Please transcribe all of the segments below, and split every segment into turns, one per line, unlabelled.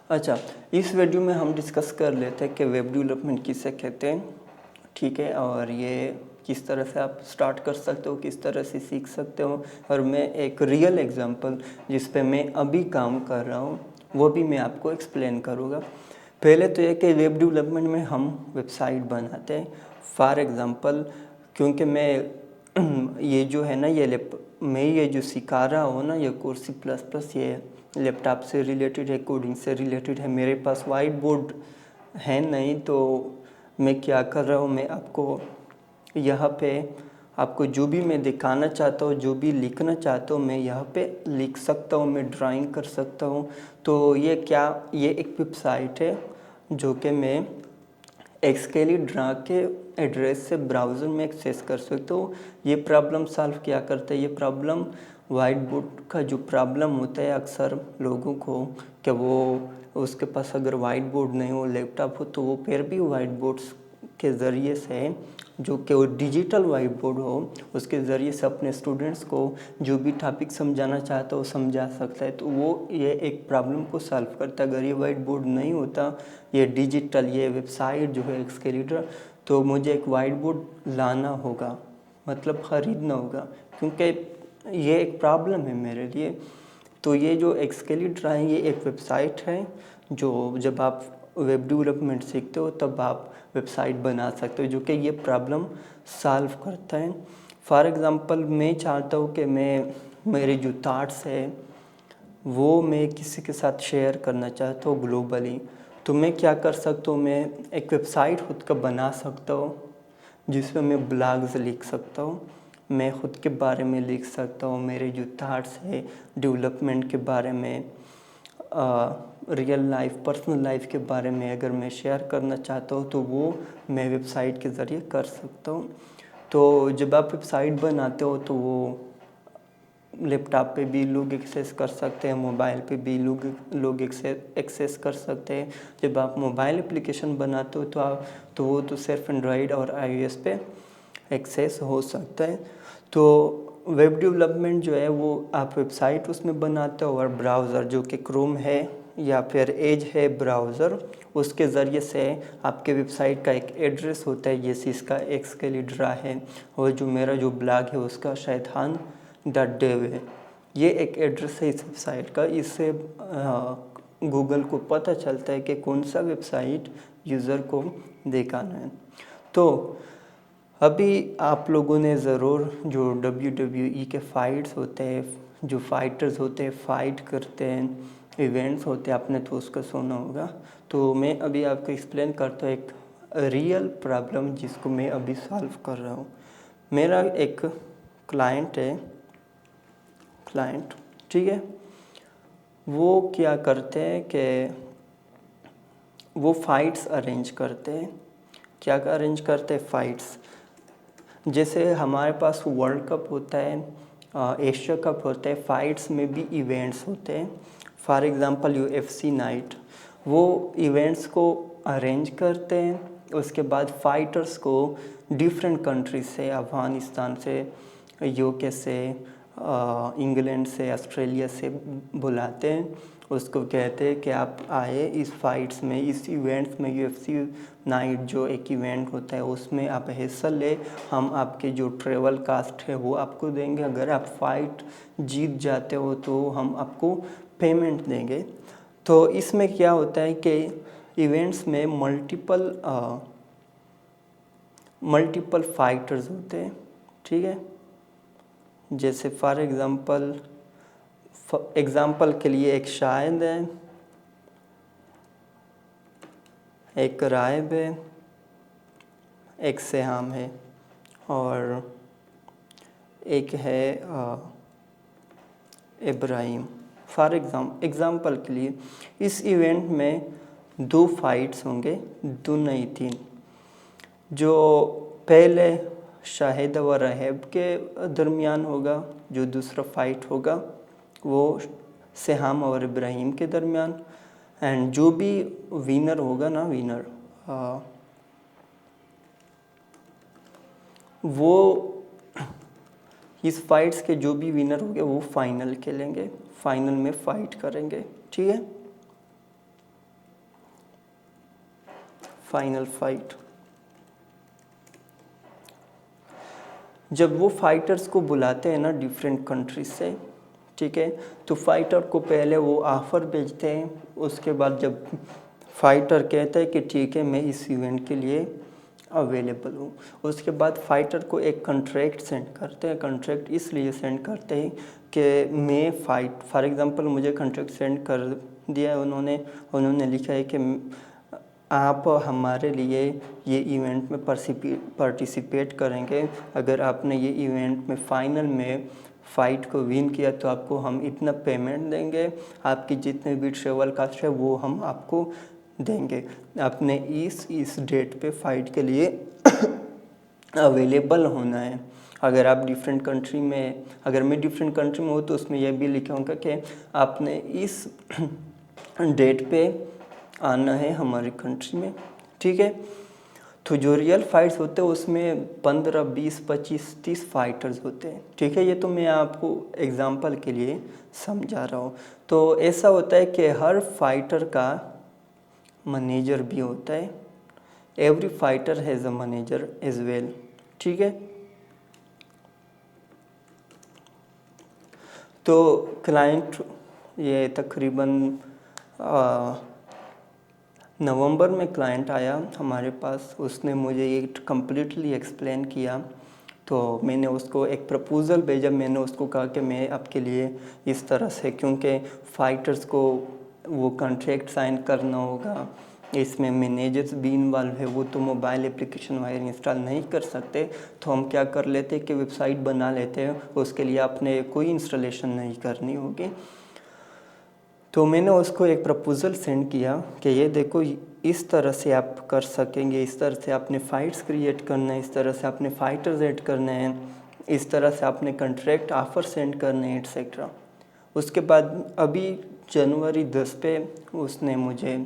अच्छा, इस वीडियो में हम डिस्कस कर लेते हैं कि वेब डेवलपमेंट किसे कहते हैं, ठीक है, और ये किस तरह से आप स्टार्ट कर सकते हो, किस तरह से सीख सकते हो। और मैं एक रियल एग्जांपल जिस पे मैं अभी काम कर रहा हूँ वो भी मैं आपको एक्सप्लेन करूँगा। पहले तो ये कि वेब डेवलपमेंट में हम वेबसाइट बनाते हैं। फॉर एग्ज़ाम्पल, क्योंकि मैं ये जो है ना मैं ये जो सिखा रहा हूँ ना, ये कोर्स C++ ये लैपटॉप से रिलेटेड है, कोडिंग से रिलेटेड है। मेरे पास वाइट बोर्ड है नहीं, तो मैं क्या कर रहा हूँ, मैं आपको यहाँ पे आपको जो भी मैं दिखाना चाहता हूँ, जो भी लिखना चाहता हूँ, मैं यहाँ पे लिख सकता हूँ, मैं ड्राइंग कर सकता हूँ। तो ये एक वेबसाइट है जो कि मैं एक्सकेली ड्रा के एड्रेस से ब्राउज़र में एक्सेस कर सकते हो। ये प्रॉब्लम सॉल्व क्या करता है, ये प्रॉब्लम वाइट बोर्ड का जो प्रॉब्लम होता है अक्सर लोगों को, कि वो उसके पास अगर वाइट बोर्ड नहीं हो, लैपटॉप हो, तो वो फिर भी वाइट बोर्ड्स के ज़रिए से, जो कि वो डिजिटल वाइट बोर्ड हो, उसके ज़रिए से अपने स्टूडेंट्स को जो भी टॉपिक समझाना चाहता है वो समझा सकता है। तो वो ये एक प्रॉब्लम को सॉल्व करता है। अगर ये वाइट बोर्ड नहीं होता, ये डिजिटल ये वेबसाइट जो है एक्सकेलेटर, तो मुझे एक वाइट बोर्ड लाना होगा, मतलब ख़रीदना होगा, क्योंकि ये एक प्रॉब्लम है मेरे लिए। तो ये जो एक्सकेलेटर है ये एक वेबसाइट है, जो जब आप वेब डेवलपमेंट सीखते हो तब आप वेबसाइट बना सकते हो, जो कि ये प्रॉब्लम सॉल्व करता है। फॉर एग्ज़ाम्पल, मैं चाहता हूँ कि मेरे जो थॉट्स है वो मैं किसी के साथ शेयर करना चाहता हूँ ग्लोबली। तो मैं क्या कर सकता हूँ, मैं एक वेबसाइट खुद का बना सकता हूँ जिसमें मैं ब्लॉग्स लिख सकता हूँ, मैं ख़ुद के बारे में लिख सकता हूँ, मेरे जो थॉट्स है डेवलपमेंट के बारे में, रियल लाइफ पर्सनल लाइफ के बारे में अगर मैं शेयर करना चाहता हूँ तो वो मैं वेबसाइट के ज़रिए कर सकता हूँ। तो जब आप वेबसाइट बनाते हो तो वो लैपटॉप पे भी लोग एक्सेस कर सकते हैं, मोबाइल पे भी लोग एक्सेस कर सकते हैं। जब आप मोबाइल एप्लीकेशन बनाते हो तो वो तो सिर्फ एंड्रॉयड और iOS पे एक्सेस हो सकता है। तो वेब डेवलपमेंट जो है वो आप वेबसाइट उसमें बनाते हो, और ब्राउज़र जो कि क्रोम है या फिर एज है ब्राउज़र, उसके ज़रिए से आपके वेबसाइट का एक एड्रेस होता है, जैसे इसका एक्सकेलेड्रा है, और जो मेरा जो ब्लॉग है उसका shaitan.dev है। ये एक एड्रेस है इस वेबसाइट का। इससे गूगल को पता चलता है कि कौन सा वेबसाइट यूज़र को दिखाना है। तो अभी आप लोगों ने ज़रूर जो WWE के फाइट्स होते हैं, जो फाइटर्स होते हैं, फाइट करते हैं, इवेंट्स होते हैं, आपने तो उसका सुना होगा। तो मैं अभी आपको एक्सप्लेन करता हूँ एक रियल प्रॉब्लम जिसको मैं अभी सॉल्व कर रहा हूँ। मेरा एक क्लाइंट है, ठीक है, वो क्या करते हैं कि वो फाइट्स अरेंज करते हैं। क्या अरेंज करते हैं? फाइट्स। जैसे हमारे पास वर्ल्ड कप होता है, एशिया कप होता है, फाइट्स में भी इवेंट्स होते हैं। फॉर एग्ज़ाम्पल UFC नाइट, वो इवेंट्स को अरेंज करते हैं। उसके बाद फाइटर्स को डिफरेंट कंट्री से, अफ़गानिस्तान से, यूके से, इंग्लैंड से, ऑस्ट्रेलिया से बुलाते हैं। उसको कहते हैं कि आप आए इस फाइट्स में, इस इवेंट्स में, UFC नाइट जो एक इवेंट होता है उसमें आप हिस्सा ले, हम आपके जो ट्रेवल कास्ट है वो आपको देंगे। अगर आप फाइट जीत जाते हो तो हम आपको पेमेंट देंगे। तो इसमें क्या होता है कि इवेंट्स में मल्टीपल फाइटर्स होते हैं, ठीक है। जैसे फॉर एग्ज़ाम्पल के लिए एक शाहिद है, एक राइब है, एक सेहाम है, और एक है इब्राहिम। फॉर एग्ज़ाम्पल के लिए इस इवेंट में 2 फाइट्स होंगे, 2 नहीं 3। जो पहले शाहिद व रहब के दरमियान होगा, जो दूसरा फाइट होगा वो सेहाम और इब्राहिम के दरमियान। एंड जो भी विनर होगा ना, वो इस फाइट्स के जो भी विनर होंगे वो फाइनल खेलेंगे, फाइनल में फ़ाइट करेंगे, ठीक है। Final fight. जब वो फाइटर्स को बुलाते हैं ना डिफरेंट कंट्रीज से, ठीक है, तो फाइटर को पहले वो ऑफ़र भेजते हैं। उसके बाद जब फाइटर कहता है कि ठीक है मैं इस इवेंट के लिए अवेलेबल हूँ, उसके बाद फाइटर को एक कॉन्ट्रैक्ट सेंड करते हैं। कॉन्ट्रैक्ट इसलिए सेंड करते हैं कि मैं फाइट, फॉर एग्जांपल मुझे कॉन्ट्रैक्ट सेंड कर दिया है उन्होंने लिखा है कि आप हमारे लिए ये इवेंट में पार्टिसिपेट करेंगे। अगर आपने ये इवेंट में फाइनल में फ़ाइट को विन किया तो आपको हम इतना पेमेंट देंगे, आपकी जितने भी ट्रेवल कास्ट है वो हम आपको देंगे। आपने इस डेट पे फ़ाइट के लिए अवेलेबल होना है। अगर आप डिफरेंट कंट्री में, अगर मैं डिफरेंट कंट्री में हूँ तो उसमें यह भी लिखा होगा कि आपने इस डेट पे आना है हमारी कंट्री में, ठीक है। तो जो रियल फाइट्स होते हैं उसमें 15, 20, 25, 30 फाइटर्स होते हैं, ठीक है। ये तो मैं आपको एग्जांपल के लिए समझा रहा हूँ। तो ऐसा होता है कि हर फाइटर का मैनेजर भी होता है। Every fighter has a manager as well, ठीक है। तो क्लाइंट ये तकरीबन नवंबर में क्लाइंट आया हमारे पास, उसने मुझे ये कम्प्लीटली एक्सप्लेन किया। तो मैंने उसको एक प्रपोज़ल भेजा। मैंने उसको कहा कि मैं आपके लिए इस तरह से, क्योंकि फ़ाइटर्स को वो कॉन्ट्रैक्ट साइन करना होगा, इसमें मैनेजर्स भी इन्वॉल्व है, वो तो मोबाइल एप्लीकेशन वगैरह इंस्टॉल नहीं कर सकते। तो हम क्या कर लेते कि वेबसाइट बना लेते हैं, उसके लिए आपने कोई इंस्टॉलेशन नहीं करनी होगी। तो मैंने उसको एक प्रपोज़ल सेंड किया कि ये देखो इस तरह से आप कर सकेंगे, इस तरह से आपने फ़ाइट्स क्रिएट करना है, इस तरह से आपने फ़ाइटर्स ऐड करने हैं, इस तरह से आपने कॉन्ट्रैक्ट ऑफ़र सेंड करने हैं एट्सेट्रा। उसके बाद अभी जनवरी 10 पे उसने मुझे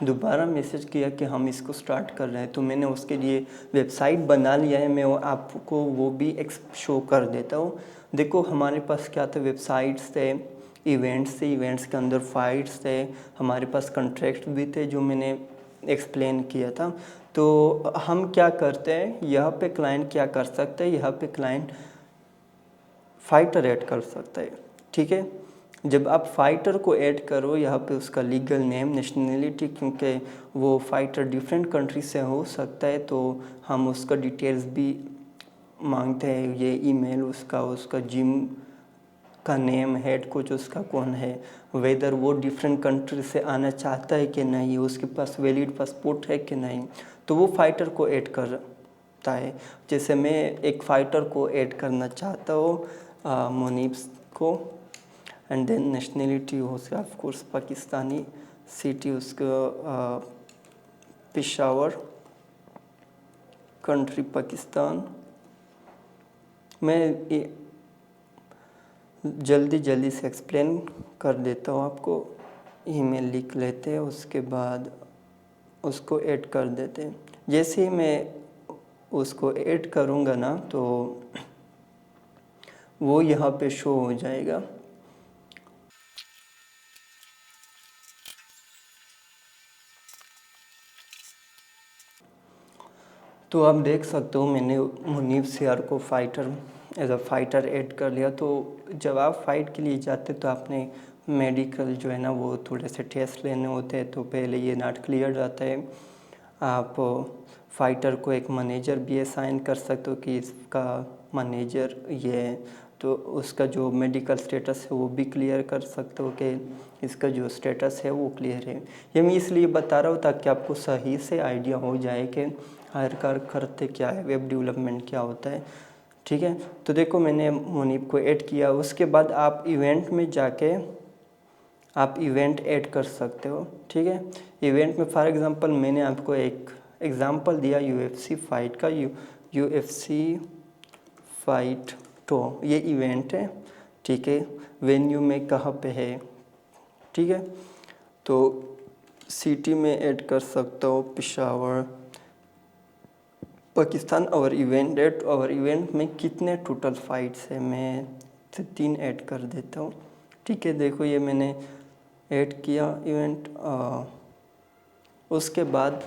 दोबारा मैसेज किया कि हम इसको स्टार्ट कर रहे हैं। तो मैंने उसके लिए वेबसाइट बना लिया है। मैं आपको वो भी शो कर देता हूँ। देखो हमारे पास क्या था, वेबसाइट्स थे, इवेंट्स थे, इवेंट्स के अंदर फाइट्स थे, हमारे पास कॉन्ट्रैक्ट भी थे जो मैंने एक्सप्लेन किया था। तो हम क्या करते हैं, यहाँ पे क्लाइंट क्या कर सकते हैं, यहाँ पे क्लाइंट फाइटर ऐड कर सकता है, ठीक है। जब आप फाइटर को ऐड करो, यहाँ पे उसका लीगल नेम, नेशनलिटी, क्योंकि वो फाइटर डिफरेंट कंट्री से हो सकता है, तो हम उसका डिटेल्स भी मांगते हैं, ये ईमेल उसका जिम का नेम, हेड कोच उसका कौन है, वेदर वो डिफरेंट कंट्री से आना चाहता है कि नहीं, उसके पास वैलिड पासपोर्ट है कि नहीं। तो वो फाइटर को ऐड करता है। जैसे मैं एक फ़ाइटर को ऐड करना चाहता हूँ, मुनीब को, एंड देन नेशनलिटी हो उसका ऑफ कोर्स पाकिस्तानी, सिटी उसका पेशावर, कंट्री पाकिस्तान। मैं जल्दी से एक्सप्लेन कर देता हूँ आपको। ईमेल लिख लेते हैं, उसके बाद उसको ऐड कर देते हैं। जैसे ही मैं उसको ऐड करूँगा ना तो वो यहाँ पे शो हो जाएगा। तो आप देख सकते हो मैंने मुनीब सियार को fighter as a fighter add कर लिया। तो जब आप फाइट के लिए जाते तो आपने मेडिकल जो है ना वो थोड़े से टेस्ट लेने होते हैं, तो पहले ये नॉट क्लियर जाता है। आप फाइटर को एक मैनेजर भी असाइन कर सकते हो कि इसका मैनेजर ये है, तो उसका जो मेडिकल स्टेटस है वो भी क्लियर कर सकते हो कि इसका जो स्टेटस है वो क्लियर है। ये मैं इसलिए बता रहा हूँ ताकि आपको सही से आइडिया हो जाए कि आखिरकार करते क्या है, वेब डेवलपमेंट क्या होता है, ठीक है। तो देखो मैंने मुनीब को ऐड किया। उसके बाद आप इवेंट में जाके आप इवेंट ऐड कर सकते हो, ठीक है। इवेंट में फॉर एग्जांपल मैंने आपको एक एग्जांपल दिया UFC फाइट का, UFC फाइट, तो ये इवेंट है, ठीक है। वेन्यू में कहाँ पे है, ठीक है। तो सिटी में ऐड कर सकता हूँ पेशावर पाकिस्तान। और इवेंट डेट, और इवेंट में कितने टोटल फाइट्स है, मैं 3 ऐड कर देता हूँ, ठीक है। देखो ये मैंने ऐड किया इवेंट। उसके बाद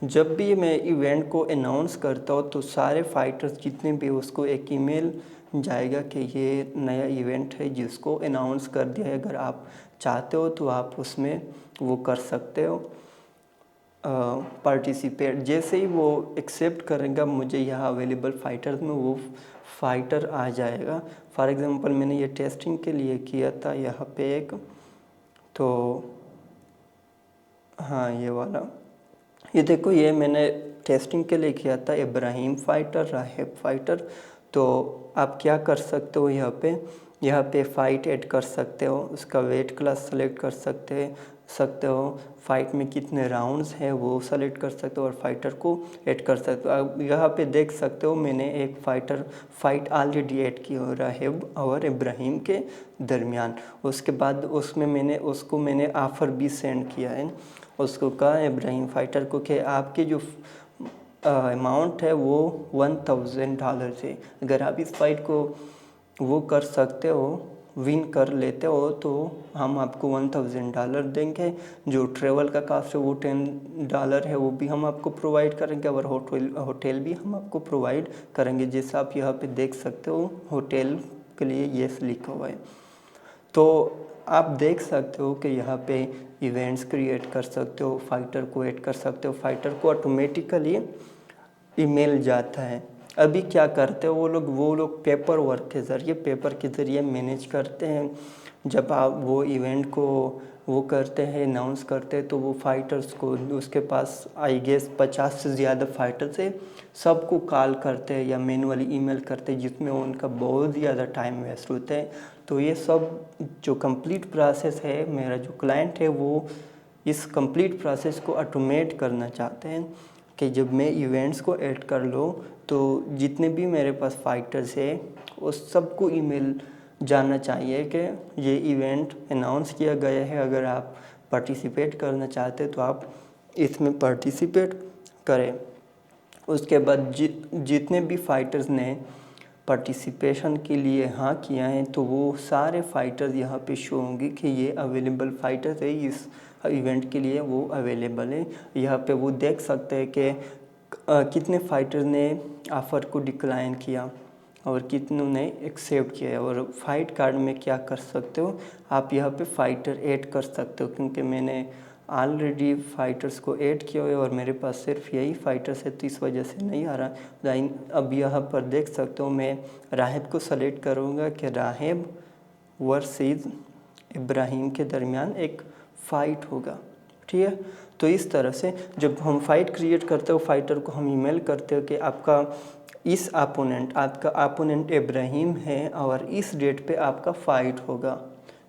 जब भी मैं इवेंट को अनाउंस करता हूँ तो सारे फाइटर्स जितने भी उसको एक ईमेल जाएगा कि ये नया इवेंट है जिसको अनाउंस कर दिया है। अगर आप चाहते हो तो आप उसमें वो कर सकते हो पार्टिसिपेट। जैसे ही वो एक्सेप्ट करेगा मुझे यहाँ अवेलेबल फाइटर्स में वो फाइटर आ जाएगा। फॉर एग्ज़ाम्पल मैंने ये टेस्टिंग के लिए किया था यहाँ पे एक, तो हाँ ये वाला, ये देखो ये मैंने टेस्टिंग के लिए किया था इब्राहिम फ़ाइटर, राहिब फ़ाइटर। तो आप क्या कर सकते हो यहाँ पे फ़ाइट ऐड कर सकते हो, उसका वेट क्लास सेलेक्ट कर सकते हो, फाइट में कितने राउंड्स हैं वो सेलेक्ट कर सकते हो और फाइटर को ऐड कर सकते हो। अब यहाँ पे देख सकते हो मैंने एक फाइट ऑलरेडी ऐड की हो राहिब और इब्राहिम के दरमियान। उसके बाद उसमें मैंने ऑफ़र भी सेंड किया है। उसको कहा इब्राहिम फ़ाइटर को कि आपके जो अमाउंट है वो $1000 है। अगर आप इस फाइट को वो कर सकते हो, विन कर लेते हो, तो हम आपको $1000 देंगे। जो ट्रेवल का कास्ट है वो $10 है, वो भी हम आपको प्रोवाइड करेंगे और होटल भी हम आपको प्रोवाइड करेंगे। जैसा आप यहाँ पे देख सकते हो होटल के लिए येस लिखा हुआ है। तो आप देख सकते हो कि यहाँ पे इवेंट्स क्रिएट कर सकते हो, फाइटर को ऐड कर सकते हो, फाइटर को ऑटोमेटिकली ईमेल जाता है। अभी क्या करते हैं वो लोग पेपर वर्क के ज़रिए मैनेज करते हैं। जब आप वो इवेंट को वो करते हैं, अनाउंस करते हैं, तो वो फाइटर्स को उसके पास आई गेस 50 से ज़्यादा फाइटर्स है, सबको कॉल करते हैं या मैनुअली ईमेल करते हैं, जिसमें उनका बहुत ज़्यादा टाइम वेस्ट होता है। तो ये सब जो कंप्लीट प्रोसेस है, मेरा जो क्लाइंट है वो इस कंप्लीट प्रोसेस को ऑटोमेट करना चाहते हैं कि जब मैं इवेंट्स को ऐड कर लूँ तो जितने भी मेरे पास फाइटर्स है उस सबको ईमेल जानना चाहिए कि ये इवेंट अनाउंस किया गया है। अगर आप पार्टिसिपेट करना चाहते तो आप इसमें पार्टिसिपेट करें। उसके बाद जितने भी फाइटर्स ने पार्टिसिपेशन के लिए हाँ किया है तो वो सारे फाइटर्स यहाँ पे शो होंगे कि ये अवेलेबल फाइटर्स है, इस इवेंट के लिए वो अवेलेबल है। यहाँ पे वो देख सकते हैं कि कितने फाइटर्स ने ऑफ़र को डिक्लाइन किया और कितनों ने एक्सेप्ट किया। और फाइट कार्ड में क्या कर सकते हो, आप यहाँ पे फाइटर ऐड कर सकते हो, क्योंकि मैंने ऑलरेडी फाइटर्स को ऐड किया है और मेरे पास सिर्फ यही फाइटर्स है, तो इस वजह से नहीं आ रहा। अब यहाँ पर देख सकते हो मैं राहिब को सेलेक्ट करूँगा कि राहिब वर्सेस इब्राहिम के दरमियान एक फ़ाइट होगा, ठीक है। तो इस तरह से जब हम फाइट क्रिएट करते हो, फाइटर को हम ईमेल करते हो कि आपका आपका अपोनेंट इब्राहिम है और इस डेट पे आपका फ़ाइट होगा,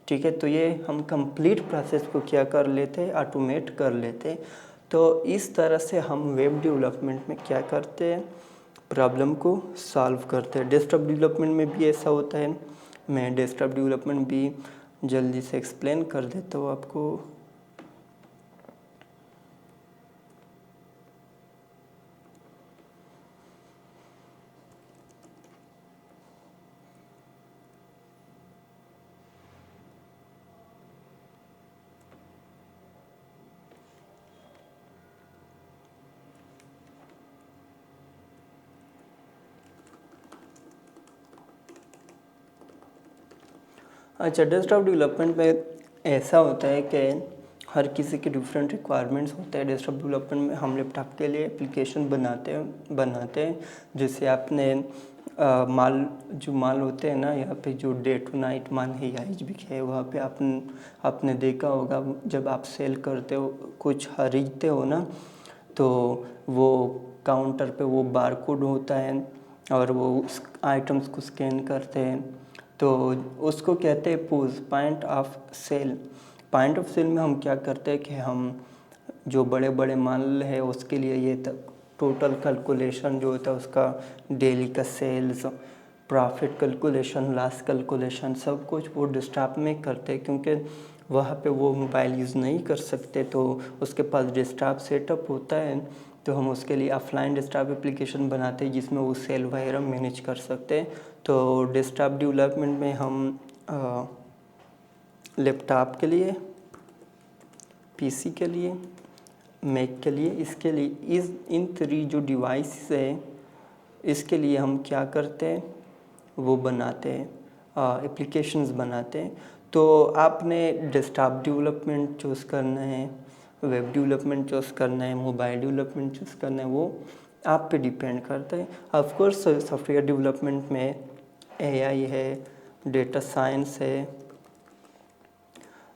ठीक है। तो ये हम कंप्लीट प्रोसेस को क्या कर लेते, ऑटोमेट कर लेते। तो इस तरह से हम वेब डेवलपमेंट में क्या करते हैं, प्रॉब्लम को सॉल्व करते हैं। डेस्कटॉप डेवलपमेंट में भी ऐसा होता है। मैं डेस्कटॉप डेवलपमेंट भी जल्दी से एक्सप्लेन कर देता हूँ आपको। अच्छा, डेस्कटॉप डेवलपमेंट में ऐसा होता है कि हर किसी के डिफरेंट रिक्वायरमेंट्स होते हैं। डेस्कटॉप डेवलपमेंट में हम लैपटॉप के लिए एप्लीकेशन बनाते हैं जैसे आपने माल होते हैं ना, यहाँ पे जो डे टू नाइट मान है या एच है, वहाँ पे आपने देखा होगा जब आप सेल करते हो, कुछ खरीदते हो ना, तो वो काउंटर पे वो बारकोड होता है और वो उस आइटम्स को स्कैन करते हैं, तो उसको कहते हैं POS, point of sale. Point of sale में हम क्या करते हैं कि हम जो बड़े बड़े माल है उसके लिए ये टोटल कैलकुलेशन जो होता है उसका, डेली का sales, profit calculation, loss calculation, सब कुछ वो डेस्कटॉप में करते हैं, क्योंकि वहाँ पे वो मोबाइल यूज़ नहीं कर सकते। तो उसके पास डेस्कटॉप सेटअप होता है, तो हम उसके लिए ऑफलाइन डेस्कटॉप एप्लीकेशन बनाते हैं जिसमें वो सेल वगैरह मैनेज कर सकते हैं। तो डेस्कटॉप डेवलपमेंट में हम लैपटॉप के लिए, पीसी के लिए मैक के लिए, इसके लिए इन 3 जो डिवाइस है इसके लिए हम क्या करते हैं, वो बनाते हैं, एप्लीकेशंस बनाते हैं। तो आपने डेस्कटॉप डेवलपमेंट चूज़ करना है, वेब डेवलपमेंट चूज़ करना है, मोबाइल डेवलपमेंट चूज़ करना है, वो आप पे डिपेंड करता है। ऑफ कोर्स सॉफ्टवेयर डेवलपमेंट में एआई है, डेटा साइंस है,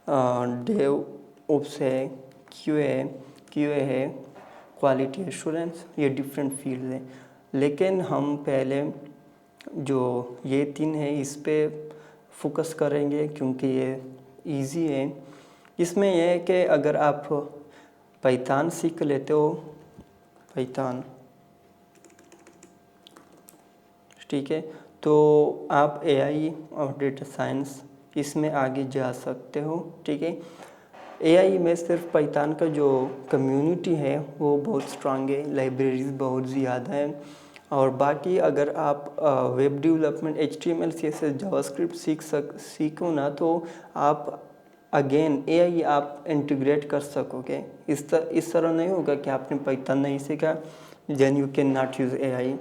डेव ओप्स है, क्यूए है, क्वालिटी एश्योरेंस, ये डिफरेंट फील्ड है। लेकिन हम पहले जो ये 3 है इस पे फोकस करेंगे क्योंकि ये इजी है। इसमें यह है कि अगर आप पाइथन सीख लेते हो, पाइथन, ठीक है, तो आप एआई और डेटा साइंस इसमें आगे जा सकते हो, ठीक है। एआई में सिर्फ पाइथन का जो कम्युनिटी है वो बहुत स्ट्रांग है, लाइब्रेरीज बहुत ज़्यादा है। और बाकी अगर आप web development HTML CSS JavaScript सीखो ना, तो आप अगेन एआई आप इंटीग्रेट कर सकोगे। इस तरह नहीं होगा कि आपने पाइथन नहीं सीखा then you can not use AI.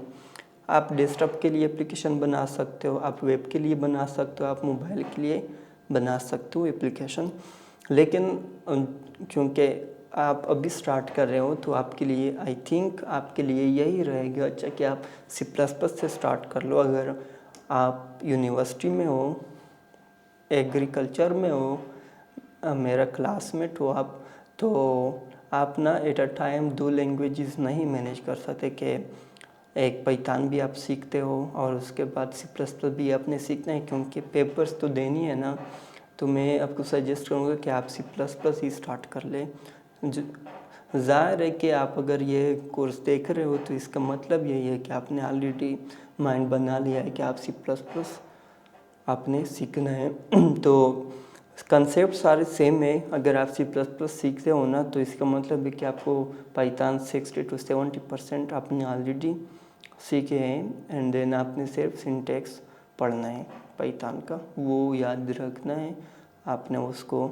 आप डेस्कटॉप के लिए एप्लीकेशन बना सकते हो, आप वेब के लिए बना सकते हो, आप मोबाइल के लिए बना सकते हो एप्लीकेशन। लेकिन क्योंकि आप अभी स्टार्ट कर रहे हो तो आपके लिए आई थिंक आपके लिए यही रहेगा अच्छा कि आप C++ से स्टार्ट कर लो। अगर आप यूनिवर्सिटी में हो, एग्रीकल्चर में हो, मेरा क्लासमेट हो आप, तो आप ना एट अ टाइम 2 लैंग्वेजेस नहीं मैनेज कर सकते कि एक पाइथन भी आप सीखते हो और उसके बाद C++ भी आपने सीखना है, क्योंकि पेपर्स तो देनी है ना। तो मैं आपको सजेस्ट करूँगा कि आप C++ ही स्टार्ट कर लें। ज़ाहिर है कि आप अगर ये कोर्स देख रहे हो तो इसका मतलब यही है कि आपने ऑलरेडी माइंड बना लिया है कि आप C++ आपने सीखना है। तो कंसेप्ट सारे सेम है। अगर आप C++ सीखते हो ना तो इसका मतलब है कि आपको पाइथन 60 to 70% आपने ऑलरेडी सीखे हैं, एंड देन आपने सिर्फ सिंटैक्स पढ़ना है पाइथन का, वो याद रखना है, आपने उसको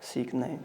सीखना है।